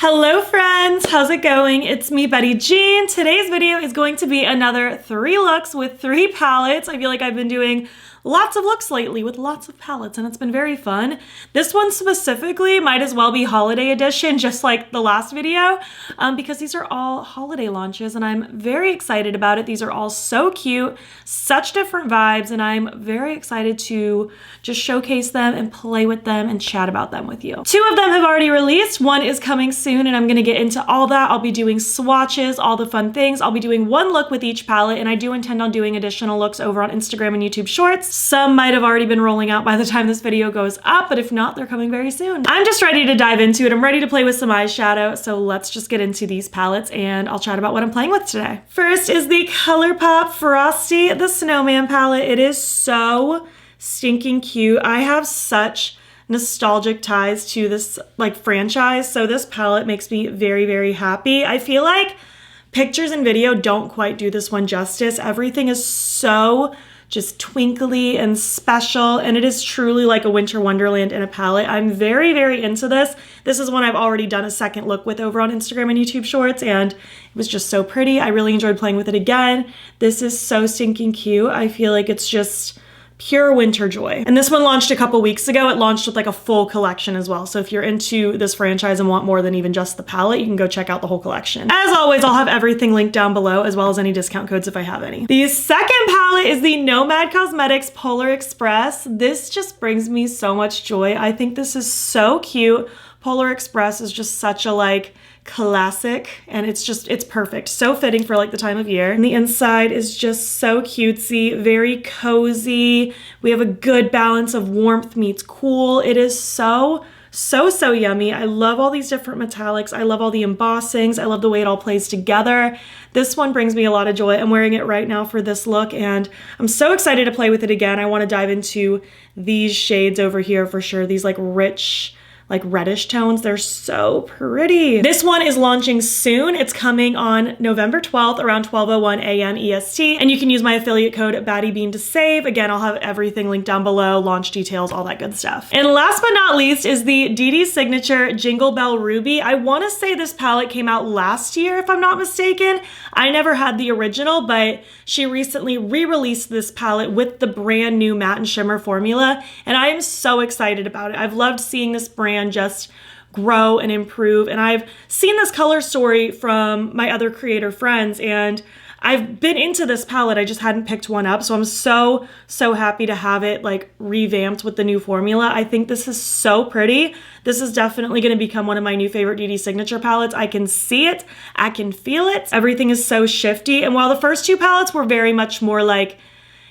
Hello friends, how's it going? It's me, Betty Jean. Today's video is going to be another 3 looks with 3 palettes. I feel like I've been doing lots of looks lately with lots of palettes and it's been very fun. This one specifically might as well be holiday edition, just like the last video, because these are all holiday launches and I'm very excited about it. These are all so cute, such different vibes, and I'm very excited to just showcase them and play with them and chat about them with you. 2 of them have already released. One is coming soon and I'm gonna get into all that. I'll be doing swatches, all the fun things. I'll be doing 1 look with each palette, and I do intend on doing additional looks over on Instagram and YouTube Shorts. Some might have already been rolling out by the time this video goes up, but if not, they're coming very soon. I'm just ready to dive into it. I'm ready to play with some eyeshadow, so let's just get into these palettes and I'll chat about what I'm playing with today. First is the ColourPop Frosty The Snowman palette. It is so stinking cute. I have such nostalgic ties to this franchise, so this palette makes me very, very happy. I feel like pictures and video don't quite do this one justice. Everything is so just twinkly and special, and it is truly like a winter wonderland in a palette. I'm very, very into this. This is one I've already done a second look with over on Instagram and YouTube Shorts, and it was just so pretty. I really enjoyed playing with it again. This is so stinking cute. I feel like it's just pure winter joy. And this one launched a couple weeks ago. It launched with like a full collection as well. So if you're into this franchise and want more than even just the palette, you can go check out the whole collection. As always, I'll have everything linked down below, as well as any discount codes if I have any. The second palette is the Nomad Cosmetics Polar Express. This just brings me so much joy. I think this is so cute. Polar Express is just such a classic, and it's perfect. So fitting for the time of year. And the inside is just so cutesy, very cozy. We have a good balance of warmth meets cool. It is so yummy. I love all these different metallics. I love all the embossings. I love the way it all plays together. This one brings me a lot of joy. I'm wearing it right now for this look and I'm so excited to play with it again. I want to dive into these shades over here for sure. These rich, reddish tones. They're so pretty. This one is launching soon. It's coming on November 12th around 12:01 a.m. EST, and you can use my affiliate code BATTYBEAN to save. Again, I'll have everything linked down below, launch details, all that good stuff. And last but not least is the Dede Signature Jingle Bell Ruby. I want to say this palette came out last year, if I'm not mistaken. I never had the original, but she recently re-released this palette with the brand new matte and shimmer formula, and I am so excited about it. I've loved seeing this brand just grow and improve, and I've seen this color story from my other creator friends, and I've been into this palette. I just hadn't picked one up, so I'm so happy to have it revamped with the new formula. I think this is so pretty. This is definitely going to become one of my new favorite Dede Signature palettes. I can see it, I can feel it. Everything is so shifty, and while the first 2 palettes were very much more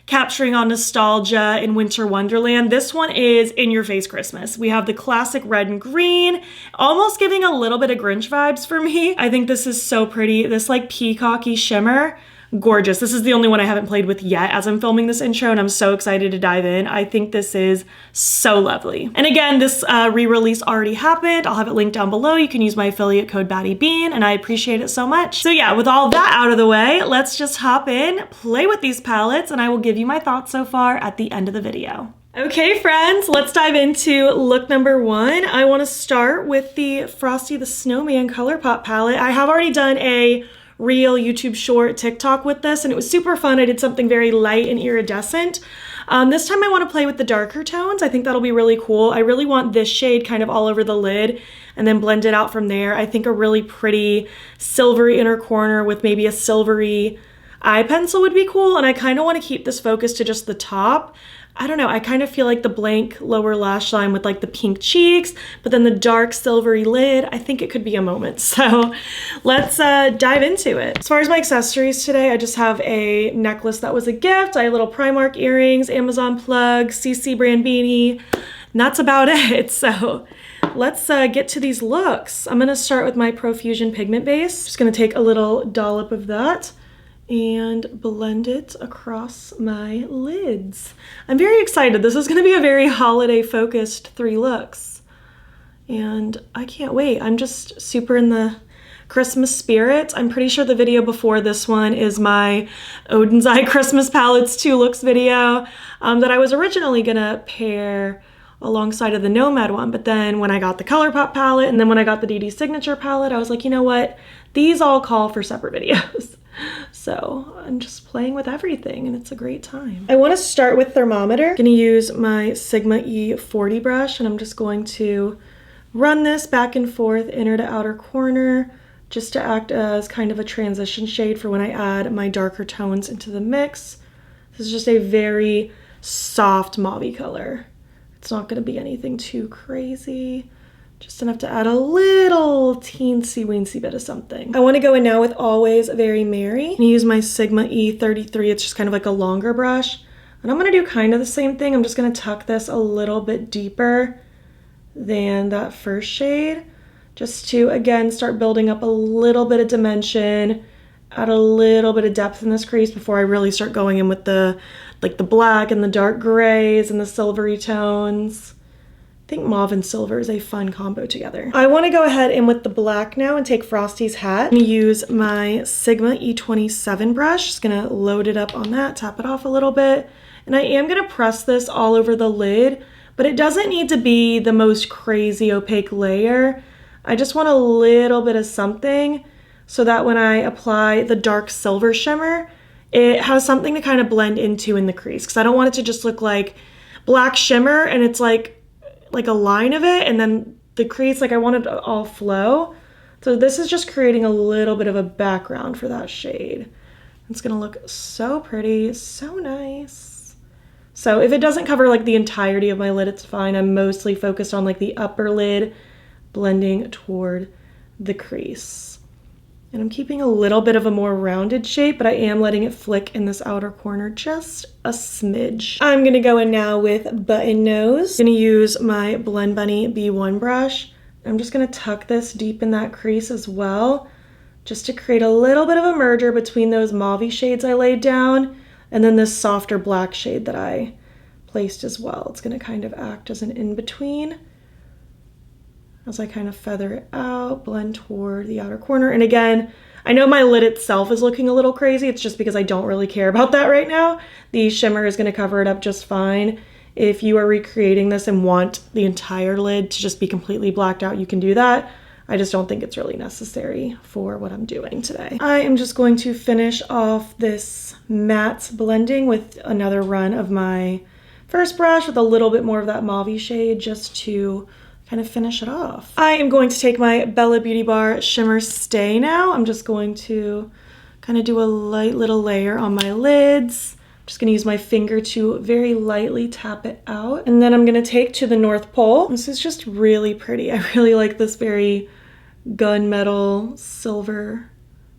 capturing on nostalgia in winter wonderland, this one is in your face Christmas. We have the classic red and green, almost giving a little bit of Grinch vibes for me. I think this is so pretty. This peacocky shimmer, gorgeous. This is the only one I haven't played with yet as I'm filming this intro, and I'm so excited to dive in. I think this is so lovely. And again, this re-release already happened. I'll have it linked down below. You can use my affiliate code BATTYBEAN, and I appreciate it so much. So yeah, with all that out of the way, let's just hop in, play with these palettes, and I will give you my thoughts so far at the end of the video. Okay friends, let's dive into look number 1. I want to start with the Frosty the Snowman ColourPop palette. I have already done a reel, YouTube short, TikTok with this, and it was super fun. I did something very light and iridescent. This time I want to play with the darker tones. I think that'll be really cool. I really want this shade kind of all over the lid and then blend it out from there. I think a really pretty silvery inner corner with maybe a silvery eye pencil would be cool, and I kind of want to keep this focus to just the top. I don't know, I kind of feel like the blank lower lash line with the pink cheeks, but then the dark silvery lid, I think it could be a moment. So let's dive into it. As far as my accessories today, I just have a necklace that was a gift. I have little Primark earrings, Amazon plug, CC brand beanie, and that's about it. So let's get to these looks. I'm gonna start with my Profusion pigment base. Just gonna take a little dollop of that and blend it across my lids. I'm very excited. This is gonna be a very holiday focused 3 looks. And I can't wait. I'm just super in the Christmas spirit. I'm pretty sure the video before this one is my Oden's Eye Christmas Palettes 2 looks video that I was originally gonna pair alongside of the Nomad one. But then when I got the ColourPop palette and then when I got the Dede Signature palette, I was like, you know what? These all call for separate videos. So I'm just playing with everything and it's a great time. I want to start with thermometer. I'm going to use my Sigma E40 brush and I'm just going to run this back and forth, inner to outer corner, just to act as kind of a transition shade for when I add my darker tones into the mix. This is just a very soft mauve color. It's not going to be anything too crazy. Just enough to add a little teensy weensy bit of something. I want to go in now with Always Very Merry. I'm going to use my Sigma E33. It's just kind of like a longer brush. And I'm going to do kind of the same thing. I'm just going to tuck this a little bit deeper than that first shade. Just to, again, start building up a little bit of dimension, add a little bit of depth in this crease before I really start going in with the black and the dark grays and the silvery tones. I think mauve and silver is a fun combo together. I want to go ahead in with the black now and take Frosty's hat. I'm going to use my Sigma E27 brush. Just going to load it up on that, tap it off a little bit. And I am going to press this all over the lid, but it doesn't need to be the most crazy opaque layer. I just want a little bit of something so that when I apply the dark silver shimmer, it has something to kind of blend into in the crease. Because I don't want it to just look like black shimmer and it's like a line of it, and then the crease, like I want it to all flow. So this is just creating a little bit of a background for that shade. It's gonna look so pretty, so nice. So if it doesn't cover like the entirety of my lid, it's fine. I'm mostly focused on like the upper lid, blending toward the crease. And I'm keeping a little bit of a more rounded shape, but I am letting it flick in this outer corner just a smidge. I'm gonna go in now with Button Nose. I'm gonna use my Blend Bunny B1 brush. I'm just gonna tuck this deep in that crease as well, just to create a little bit of a merger between those mauve shades I laid down and then this softer black shade that I placed as well. It's gonna kind of act as an in-between as I kind of feather it out, blend toward the outer corner. And again, I know my lid itself is looking a little crazy. It's just because I don't really care about that right now. The shimmer is gonna cover it up just fine. If you are recreating this and want the entire lid to just be completely blacked out, you can do that. I just don't think it's really necessary for what I'm doing today. I am just going to finish off this matte blending with another run of my first brush with a little bit more of that mauve shade just to kind of finish it off. I am going to take my Beaute Bar Shimmer Stay now. I'm just going to kind of do a light little layer on my lids. I'm just gonna use my finger to very lightly tap it out. And then I'm gonna take To the North Pole. This is just really pretty. I really like this very gunmetal silver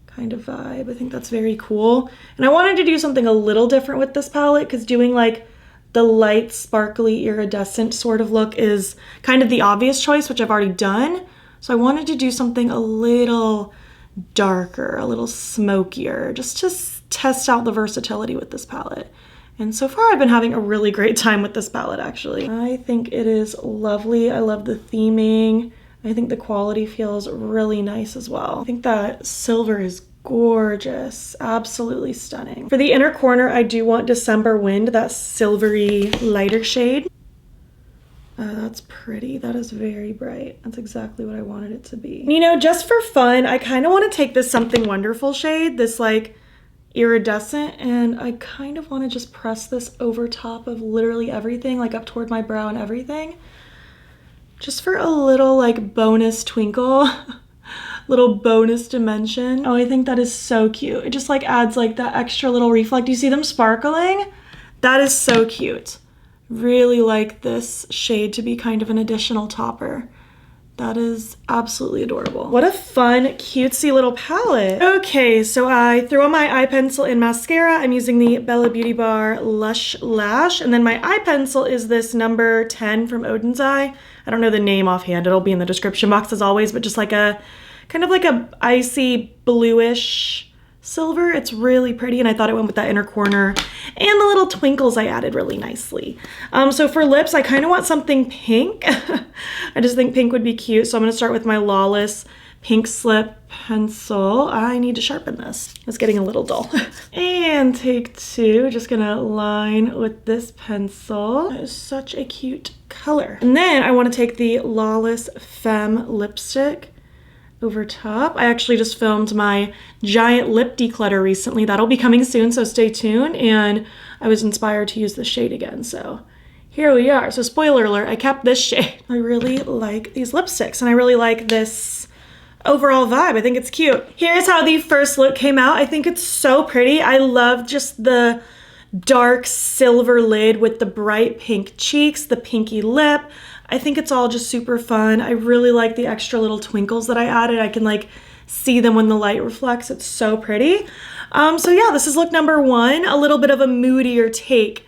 kind of vibe. I think that's very cool. And I wanted to do something a little different with this palette because doing like the light, sparkly, iridescent sort of look is kind of the obvious choice, which I've already done. So I wanted to do something a little darker, a little smokier, just to test out the versatility with this palette. And so far I've been having a really great time with this palette, actually. I think it is lovely. I love the theming. I think the quality feels really nice as well. I think that silver is gorgeous, absolutely stunning. For the inner corner, I do want December Wind, that silvery lighter shade. That's pretty. That is very bright. That's exactly what I wanted it to be. You know, just for fun, I kind of want to take this Something Wonderful shade, this like iridescent, and I kind of want to just press this over top of literally everything, like up toward my brow and everything, just for a little like bonus twinkle. Little bonus dimension. Oh, I think that is so cute. It just like adds like that extra little reflect. Do you see them sparkling? That is so cute. Really like this shade to be kind of an additional topper. That is absolutely adorable. What a fun, cutesy little palette. Okay, so I threw on my eye pencil and mascara. I'm using the Beaute Bar Lush Lash, and then my eye pencil is this number 10 from Oden's Eye. I don't know the name offhand. It'll be in the description box as always, but just like a kind of like a icy bluish silver. It's really pretty, and I thought it went with that inner corner and the little twinkles I added really nicely. So for lips, I kind of want something pink. I just think pink would be cute, so I'm going to start with my Lawless pink slip pencil. I need to sharpen this. It's getting a little dull. And take 2, just gonna line with this pencil. That is such a cute color. And then I want to take the Lawless Femme lipstick over top. I actually just filmed my giant lip declutter recently. That'll be coming soon, so stay tuned. And I was inspired to use this shade again, so here we are. So spoiler alert, I kept this shade. I really like these lipsticks, and I really like this overall vibe. I think it's cute. Here's how the first look came out. I think it's so pretty. I love just the dark silver lid with the bright pink cheeks, the pinky lip. I think it's all just super fun. I really like the extra little twinkles that I added. I can like see them when the light reflects. It's so pretty. So yeah, this is look number 1, a little bit of a moodier take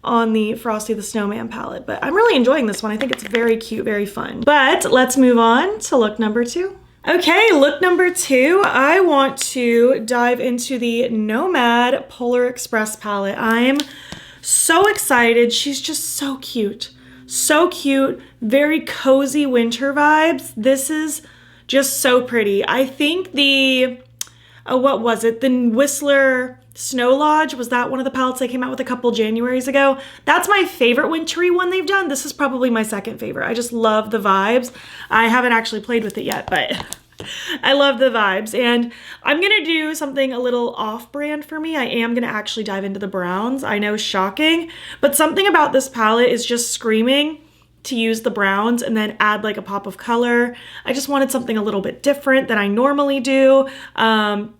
on the Frosty the Snowman palette, but I'm really enjoying this one. I think it's very cute, very fun. But let's move on to look number 2. Okay, look number 2, I want to dive into the Nomad Polar Express palette. I'm so excited. She's just so cute. So cute, very cozy winter vibes. This is just so pretty. I think the, what was it? The Whistler Snow Lodge, was that one of the palettes they came out with a couple Januaries ago? That's my favorite wintry one they've done. This is probably my second favorite. I just love the vibes. I haven't actually played with it yet, but I love the vibes. And I'm gonna do something a little off-brand for me. I am gonna actually dive into the browns. I know, shocking, but something about this palette is just screaming to use the browns and then add like a pop of color. I just wanted something a little bit different than I normally do.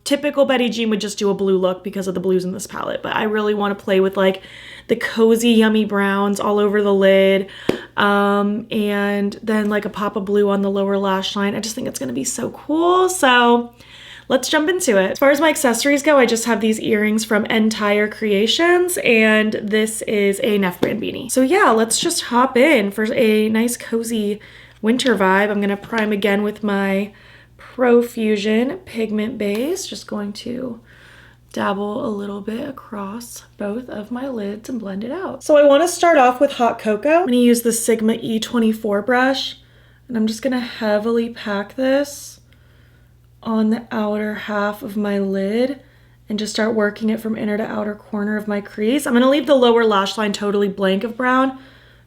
Typical Betty Jean would just do a blue look because of the blues in this palette, but I really want to play with like the cozy, yummy browns all over the lid, and then like a pop of blue on the lower lash line. I just think it's going to be so cool. So let's jump into it. As far as my accessories go, I just have these earrings from Entire Creations, and this is a Neff brand beanie. So yeah, let's just hop in for a nice cozy winter vibe. I'm gonna prime again with my Profusion pigment base. Just going to dabble a little bit across both of my lids and blend it out. So I wanna start off with Hot Cocoa. I'm gonna use the Sigma E24 brush, and I'm just gonna heavily pack this on the outer half of my lid and just start working it from inner to outer corner of my crease. I'm gonna leave the lower lash line totally blank of brown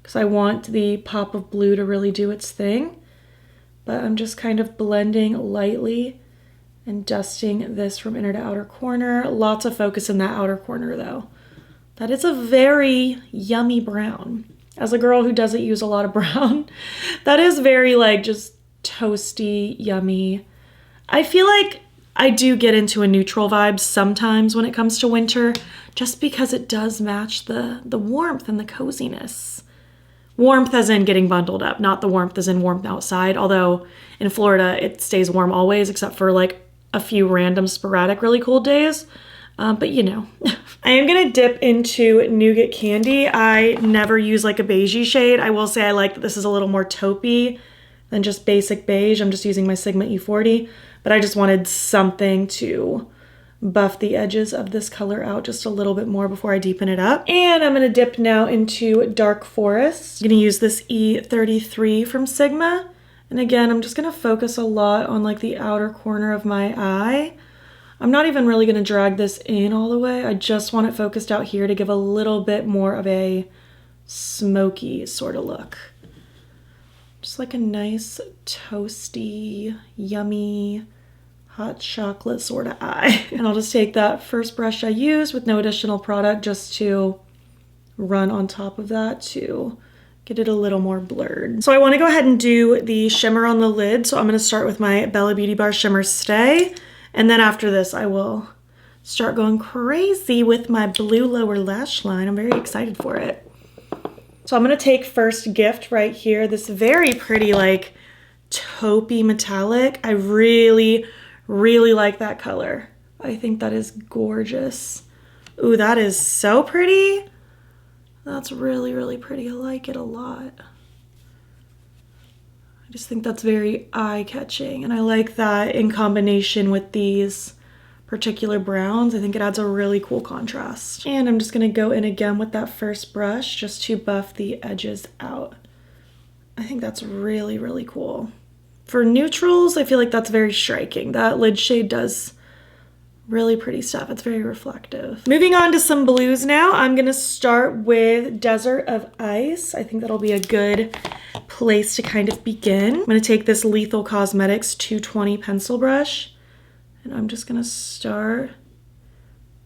because I want the pop of blue to really do its thing. But I'm just kind of blending lightly and dusting this from inner to outer corner. Lots of focus in that outer corner though. That is a very yummy brown. As a girl who doesn't use a lot of brown, that is very like just toasty, yummy. I feel like I do get into a neutral vibe sometimes when it comes to winter, just because it does match the warmth and the coziness. Warmth as in getting bundled up, not the warmth as in warmth outside, although in Florida it stays warm always except for like a few random sporadic really cold days. But you know. I am gonna dip into Nougat Candy. I never use like a beigey shade. I will say I like that this is a little more taupey than just basic beige. I'm just using my Sigma E40. But I just wanted something to buff the edges of this color out just a little bit more before I deepen it up. And I'm gonna dip now into Dark Forest. I'm gonna use this E33 from Sigma. And again, I'm just gonna focus a lot on like the outer corner of my eye. I'm not even really gonna drag this in all the way. I just want it focused out here to give a little bit more of a smoky sort of look. Just like a nice, toasty, yummy, hot chocolate sort of eye. And I'll just take that first brush I used with no additional product just to run on top of that to get it a little more blurred. So I want to go ahead and do the shimmer on the lid. So I'm going to start with my Bella Beauty Bar Shimmer Stay. And then after this, I will start going crazy with my blue lower lash line. I'm very excited for it. So I'm gonna take First Gift right here, this very pretty like taupey metallic. I really, really like that color. I think that is gorgeous. Ooh, that is so pretty. That's really, really pretty. I like it a lot. I just think that's very eye-catching, and I like that in combination with these particular browns. I think it adds a really cool contrast. And I'm just gonna go in again with that first brush just to buff the edges out. I think that's really, really cool. For neutrals, I feel like that's very striking. That lid shade does really pretty stuff. It's very reflective. Moving on to some blues now. I'm gonna start with Desert of Ice. I think that'll be a good place to kind of begin. I'm gonna take this Lethal Cosmetics 220 pencil brush, and I'm just gonna start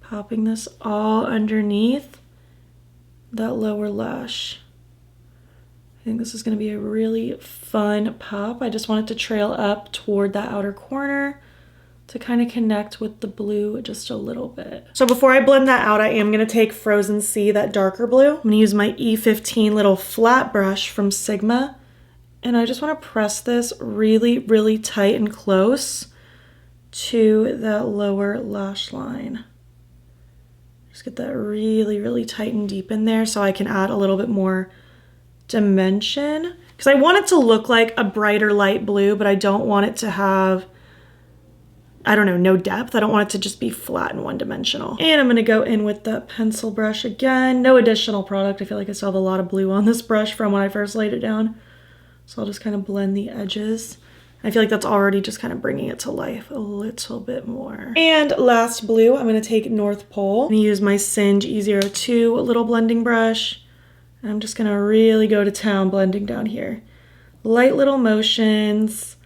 popping this all underneath that lower lash. I think this is gonna be a really fun pop. I just want it to trail up toward that outer corner to kind of connect with the blue just a little bit. So before I blend that out, I am gonna take Frozen Sea, that darker blue. I'm gonna use my E15 little flat brush from Sigma, and I just wanna press this really, really tight and close to that lower lash line. Just get that really, really tight and deep in there so I can add a little bit more dimension. Because I want it to look like a brighter light blue, but I don't want it to have, I don't know, no depth. I don't want it to just be flat and one-dimensional. And I'm gonna go in with the pencil brush again. No additional product. I feel like I still have a lot of blue on this brush from when I first laid it down. So I'll just kind of blend the edges. I feel like that's already just kind of bringing it to life a little bit more. And last blue, I'm gonna take North Pole. I'm gonna use my Singe E02 little blending brush. And I'm just gonna really go to town blending down here. Light little motions,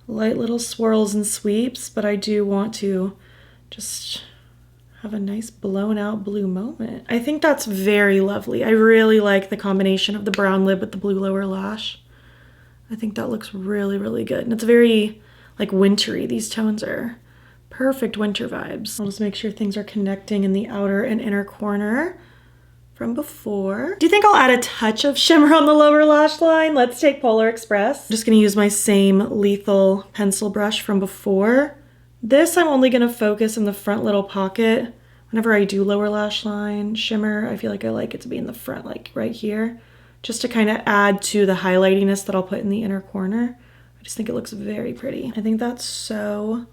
light little swirls and sweeps, but I do want to just have a nice blown out blue moment. I think that's very lovely. I really like the combination of the brown lid with the blue lower lash. I think that looks really, really good. And it's very like wintry. These tones are perfect winter vibes. I'll just make sure things are connecting in the outer and inner corner from before. Do you think I'll add a touch of shimmer on the lower lash line? Let's take Polar Express. I'm just gonna use my same Lethal pencil brush from before. This I'm only gonna focus in the front little pocket. Whenever I do lower lash line shimmer, I feel like I like it to be in the front, like right here, just to kind of add to the highlightiness that I'll put in the inner corner. I just think it looks very pretty. I think that's so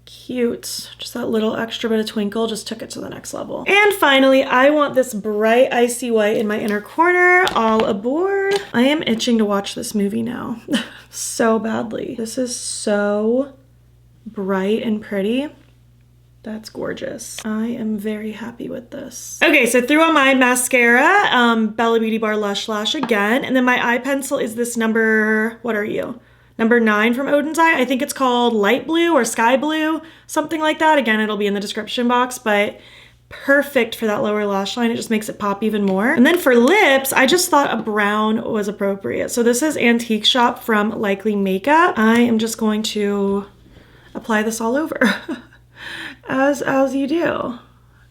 cute. Just that little extra bit of twinkle just took it to the next level. And finally, I want this bright icy white in my inner corner. All aboard. I am itching to watch this movie now so badly. This is so bright and pretty. That's gorgeous. I am very happy with this. Okay, so threw on my mascara, Beaute Bar Lush Lash again, and then my eye pencil is this number, what are you? Number 9 from Oden's Eye. I think it's called Light Blue or Sky Blue, something like that. Again, it'll be in the description box, but perfect for that lower lash line. It just makes it pop even more. And then for lips, I just thought a brown was appropriate. So this is Antique Shop from Likely Makeup. I am just going to apply this all over as you do.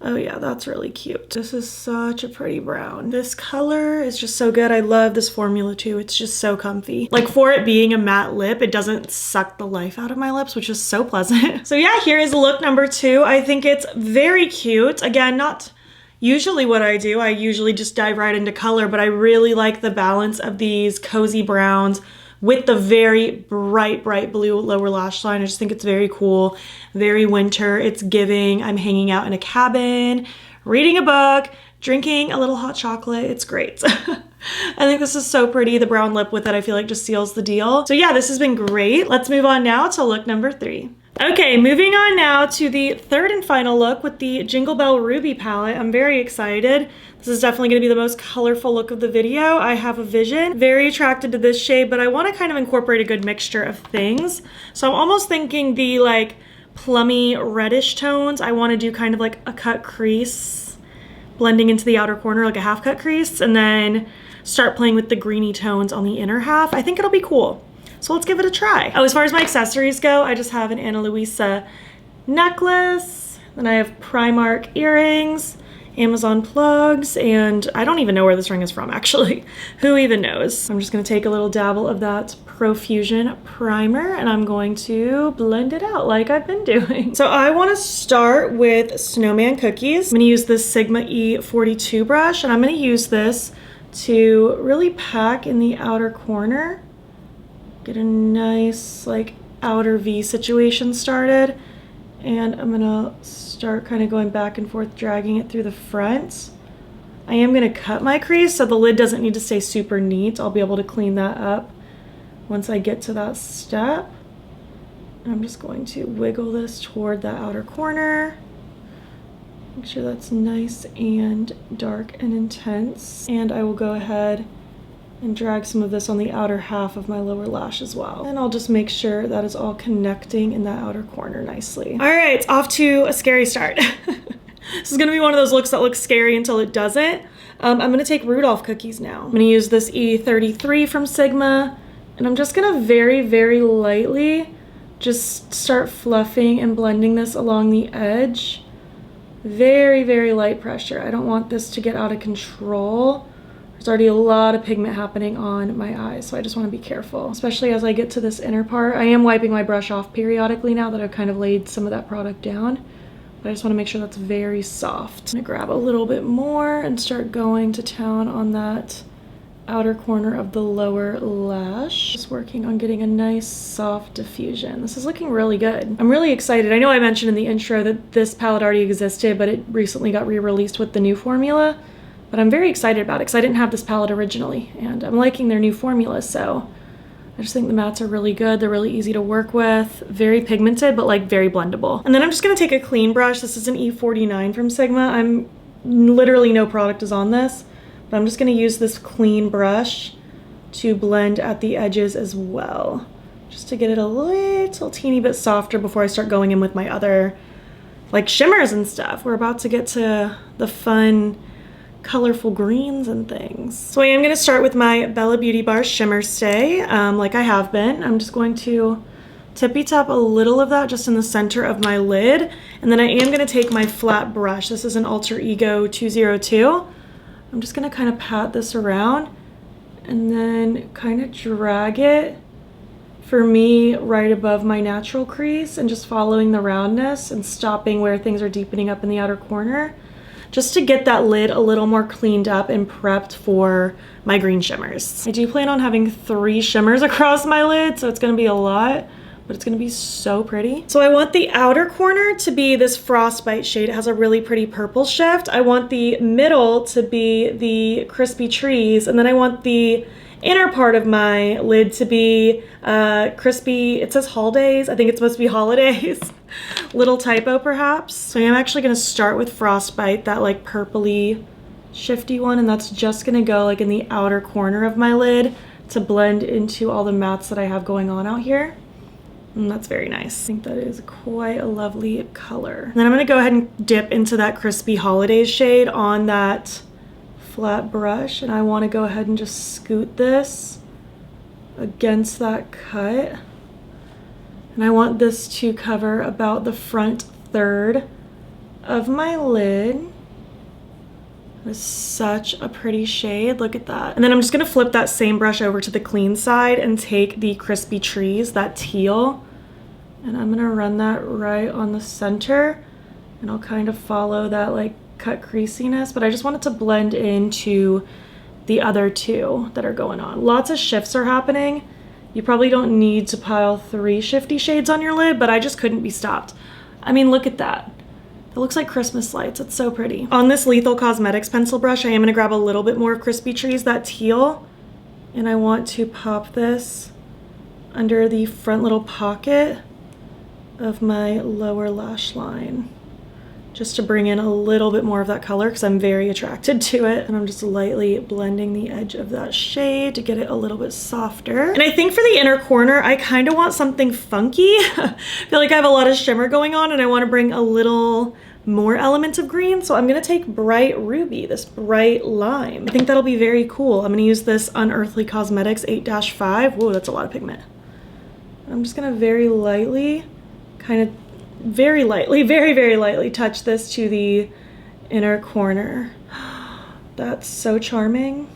Oh yeah, that's really cute. This is such a pretty brown. This color is just so good. I love this formula too. It's just so comfy. Like for it being a matte lip, it doesn't suck the life out of my lips, which is so pleasant. So yeah, here is look number 2. I think it's very cute. Again, not usually what I do. I usually just dive right into color, but I really like the balance of these cozy browns with the very bright blue lower lash line. I just think it's very cool, very winter. It's giving, I'm hanging out in a cabin, reading a book, drinking a little hot chocolate. It's great. I think this is so pretty. The brown lip with it, I feel like just seals the deal. So yeah, this has been great. Let's move on now to look number 3. Okay, moving on now to the third and final look with the Jingle Bell Ruby palette. I'm very excited. This is definitely going to be the most colorful look of the video. I have a vision. Very attracted to this shade, but I want to kind of incorporate a good mixture of things. So I'm almost thinking the like plummy reddish tones. I want to do kind of like a cut crease blending into the outer corner, like a half cut crease, and then start playing with the greeny tones on the inner half. I think it'll be cool. So let's give it a try. Oh, as far as my accessories go, I just have an Ana Luisa necklace, then I have Primark earrings, Amazon plugs, and I don't even know where this ring is from actually. Who even knows? I'm just gonna take a little dabble of that Profusion primer and I'm going to blend it out like I've been doing. So I wanna start with Snowman Cookies. I'm gonna use this Sigma E42 brush and I'm gonna use this to really pack in the outer corner. Get a nice like outer V situation started, and I'm gonna start kind of going back and forth, dragging it through the front. I am gonna cut my crease so the lid doesn't need to stay super neat. I'll be able to clean that up once I get to that step. I'm just going to wiggle this toward that outer corner. Make sure that's nice and dark and intense. And I will go ahead and drag some of this on the outer half of my lower lash as well. And I'll just make sure that is all connecting in that outer corner nicely. All right, off to a scary start. This is gonna be one of those looks that looks scary until it doesn't. I'm gonna take Rudolph cookies now. I'm gonna use this E33 from Sigma, and I'm just gonna very, very lightly just start fluffing and blending this along the edge. Very, very light pressure. I don't want this to get out of control. There's already a lot of pigment happening on my eyes, so I just want to be careful, especially as I get to this inner part. I am wiping my brush off periodically now that I've kind of laid some of that product down, but I just want to make sure that's very soft. I'm gonna grab a little bit more and start going to town on that outer corner of the lower lash. Just working on getting a nice soft diffusion. This is looking really good. I'm really excited. I know I mentioned in the intro that this palette already existed, but it recently got re-released with the new formula. But I'm very excited about it because I didn't have this palette originally, and I'm liking their new formula, so I just think the mattes are really good. They're really easy to work with, very pigmented, but like very blendable. And then I'm just gonna take a clean brush. This is an E49 from Sigma. Literally no product is on this, but I'm just gonna use this clean brush to blend at the edges as well, just to get it a little teeny bit softer before I start going in with my other like shimmers and stuff. We're about to get to the fun, colorful greens and things. So I am going to start with my Beaute Bar Shimmer Stay, like I have been. I'm just going to tippy tap a little of that just in the center of my lid, and then I am going to take my flat brush. This is an Alter Ego 202. I'm just going to kind of pat this around and then kind of drag it, for me, right above my natural crease, and just following the roundness and stopping where things are deepening up in the outer corner, just to get that lid a little more cleaned up and prepped for my green shimmers. I do plan on having 3 shimmers across my lid, so it's gonna be a lot, but it's gonna be so pretty. So I want the outer corner to be this Frostbite shade. It has a really pretty purple shift. I want the middle to be the Crispy Trees, and then I want the inner part of my lid to be crispy, it says holidays. I think it's supposed to be holidays. Little typo perhaps. So I'm actually gonna start with Frostbite, that like purpley shifty one, and that's just gonna go like in the outer corner of my lid to blend into all the mattes that I have going on out here. And that's very nice. I think that is quite a lovely color. And then I'm gonna go ahead and dip into that Crispy Holidays shade on that flat brush, and I want to go ahead and just scoot this against that cut, and I want this to cover about the front third of my lid. It's such a pretty shade, look at that. And then I'm just gonna flip that same brush over to the clean side and take the Crispy Trees, that teal, and I'm gonna run that right on the center, and I'll kind of follow that like cut creasiness, but I just want it to blend into the other 2 that are going on. Lots of shifts are happening. You probably don't need to pile 3 shifty shades on your lid, but I just couldn't be stopped. I mean, look at that. It looks like Christmas lights. It's so pretty. On this Lethal Cosmetics pencil brush, I am gonna grab a little bit more of Crispy Trees, that teal, and I want to pop this under the front little pocket of my lower lash line, just to bring in a little bit more of that color because I'm very attracted to it. And I'm just lightly blending the edge of that shade to get it a little bit softer. And I think for the inner corner, I kind of want something funky. I feel like I have a lot of shimmer going on and I want to bring a little more elements of green. So I'm gonna take Bright Ruby, this bright lime. I think that'll be very cool. I'm gonna use this Unearthly Cosmetics 8-5. Whoa, that's a lot of pigment. I'm just gonna very lightly, kind of very lightly, very, very lightly touch this to the inner corner. That's so charming.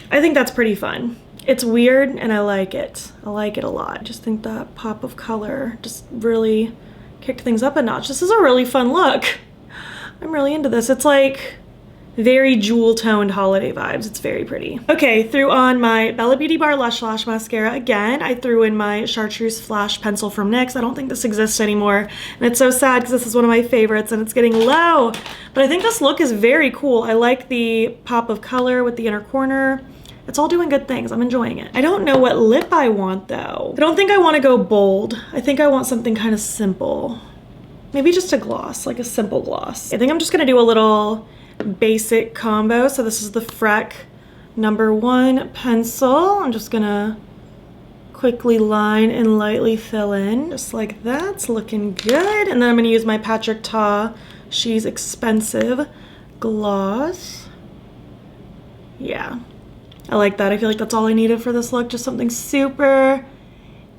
I think that's pretty fun. It's weird and I like it. I like it a lot. I just think that pop of color just really kicked things up a notch. This is a really fun look. I'm really into this. It's like very jewel toned holiday vibes. It's very pretty. Okay, threw on my Beaute Bar Lush Lash Mascara again. I threw in my Chartreuse Flash Pencil from NYX. I don't think this exists anymore, and it's so sad because this is one of my favorites and it's getting low. But I think this look is very cool. I like the pop of color with the inner corner, It's all doing good things. I'm enjoying it. I don't know what lip I want though. I don't think I want to go bold. I think I want something kind of simple. Maybe just a gloss, like a simple gloss. I think I'm just gonna do a little basic combo. So this is the Freck #1 pencil. I'm just gonna quickly line and lightly fill in, just like that. It's looking good. And then I'm gonna use my Patrick Ta She's Expensive gloss. Yeah, I like that. I feel like that's all I needed for this look. Just something super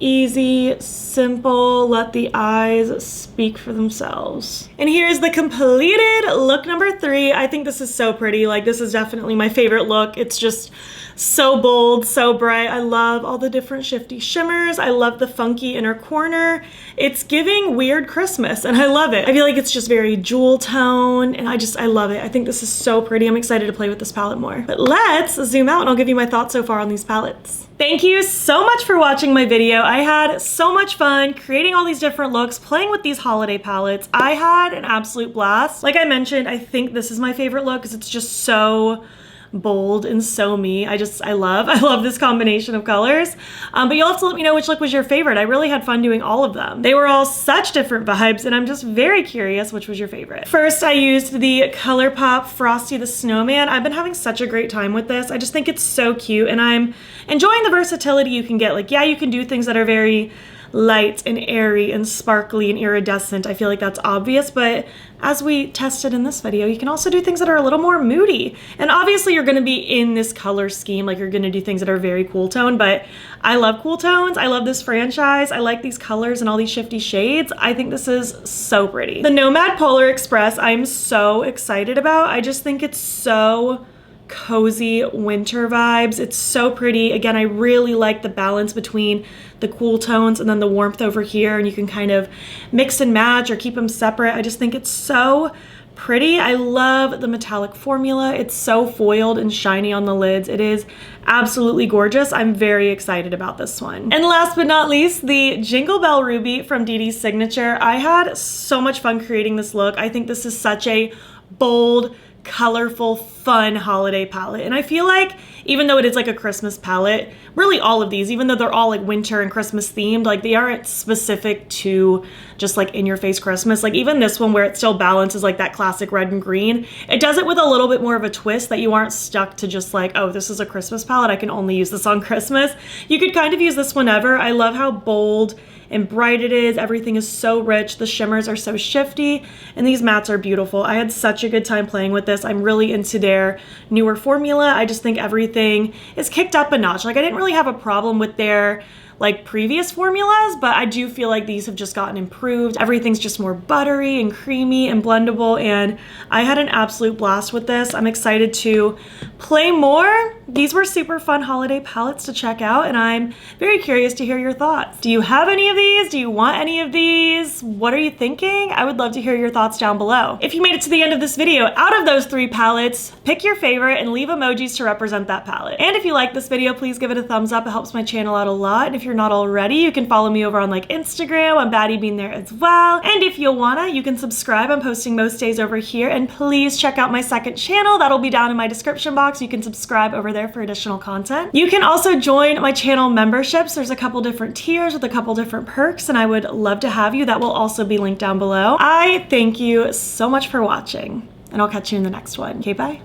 easy, simple, let the eyes speak for themselves. And here's the completed look #3. I think this is so pretty. Like, this is definitely my favorite look. It's just so bold, so bright. I love all the different shifty shimmers. I love the funky inner corner. It's giving weird Christmas and I love it. I feel like it's just very jewel tone and I love it. I think this is so pretty. I'm excited to play with this palette more. But let's zoom out and I'll give you my thoughts so far on these palettes. Thank you so much for watching my video. I had so much fun creating all these different looks, playing with these holiday palettes. I had an absolute blast. Like I mentioned, I think this is my favorite look because it's just so bold and so me. I love this combination of colors. But you'll have to let me know which look was your favorite. I really had fun doing all of them. They were all such different vibes and I'm just very curious which was your favorite. First, I used the ColourPop Frosty the Snowman. I've been having such a great time with this. I just think it's so cute and I'm enjoying the versatility you can get. Like, yeah, you can do things that are very light and airy and sparkly and iridescent. I feel like that's obvious, but as we tested in this video, you can also do things that are a little more moody. And obviously you're gonna be in this color scheme, like you're gonna do things that are very cool tone, but I love cool tones. I love this franchise. I like these colors and all these shifty shades. I think this is so pretty. The Nomad Polar Express, I'm so excited about. I just think it's so cozy winter vibes. It's so pretty. Again, I really like the balance between the cool tones and then the warmth over here, and you can kind of mix and match or keep them separate. I just think it's so pretty. I love the metallic formula. It's so foiled and shiny on the lids. It is absolutely gorgeous. I'm very excited about this one. And last but not least, the Jingle Bell Ruby from Dede Signature. I had so much fun creating this look. I think this is such a bold, colorful, fun holiday palette. And I feel like even though it is like a Christmas palette, really all of these, even though they're all like winter and Christmas themed, like they aren't specific to just like in your face Christmas. Like even this one where it still balances like that classic red and green, it does it with a little bit more of a twist that you aren't stuck to just like, oh, this is a Christmas palette, I can only use this on Christmas. You could kind of use this whenever. I love how bold and bright it is. Everything is so rich. The shimmers are so shifty and these mattes are beautiful. I had such a good time playing with this. I'm really into their newer formula. I just think everything is kicked up a notch. Like I didn't really have a problem with their like previous formulas, but I do feel like these have just gotten improved. Everything's just more buttery and creamy and blendable, and I had an absolute blast with this. I'm excited to play more. These were super fun holiday palettes to check out, and I'm very curious to hear your thoughts. Do you have any of these? Do you want any of these? What are you thinking? I would love to hear your thoughts down below. If you made it to the end of this video, out of those 3 palettes, pick your favorite and leave emojis to represent that palette. And if you like this video, please give it a thumbs up. It helps my channel out a lot. And if you're not already, you can follow me over on like Instagram. I'm BATTYBEAN there as well. And if you wanna, you can subscribe. I'm posting most days over here. And please check out my second channel. That'll be down in my description box. You can subscribe over there for additional content. You can also join my channel memberships. There's a couple different tiers with a couple different perks, and I would love to have you. That will also be linked down below. I thank you so much for watching, and I'll catch you in the next one. Okay, bye.